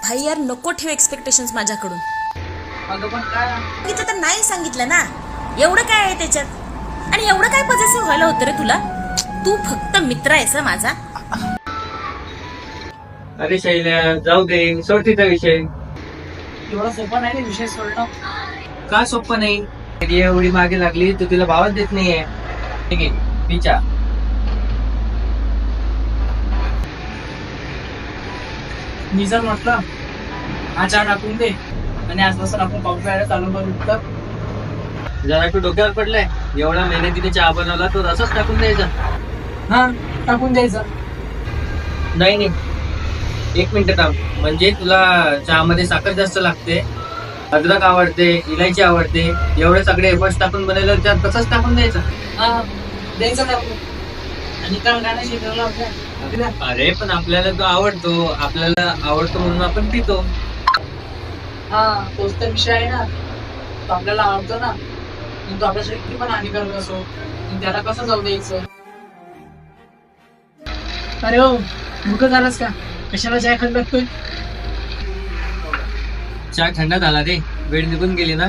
भाई यार नको ठेव एक्सपेक्टेशन्स माझ्याकडून. अगं पण काय सांगितलं तर नाही सांगितलं ना, एवढं काय आहे त्याच्यात? आणि एवढं काय पॉझिटिव्ह व्हायला होतं रे तुला? तू फक्त मित्र आहेस हं माझा. अरे शैल्या जाऊ दे, सोड तिचा विषय. एवढा सोपा नाही रे विषय सोडणं. का सोपं नाही? ती एवढी मागे लागली तू तिला भावच देत नाहीये. ठीक आहे पिचा. मी जर म्हटलं हा चहा टाकून दे आणि आजपासून आपण कॉफी प्यायला चालू करू तर जरा तू डोक्यावर पडलाय. एवढा मेहनतीने चहा बनवला तो रसच टाकून द्यायचा. हा टाकून द्यायचं. नाही नाही, एक मिनिट थांब. म्हणजे तुला चहामध्ये साखर जास्त लागते, अद्रक आवडते, इलायची आवडते, एवढे सगळे एफर्ट्स टाकून बनवलं त्यात तसंच टाकून द्यायचं. हा द्यायचं टाकून. आणि काल गाणं शिकवलं आपल्या. अरे पण आपल्याला तो आवडतो, आपल्याला आवडतो म्हणून आपण पितो. हा तोच तर विषय आहे ना. तो आपल्याला आवडतो ना, पण तो आपल्यासाठी किती पण हानिकारक असो, पण त्याला कसं जाऊ द्यायचं. अरे हो भूक झालास का? कशाला चाय खात लागतोय? चहा थंड झाला रे, वेळ निघून गेली ना.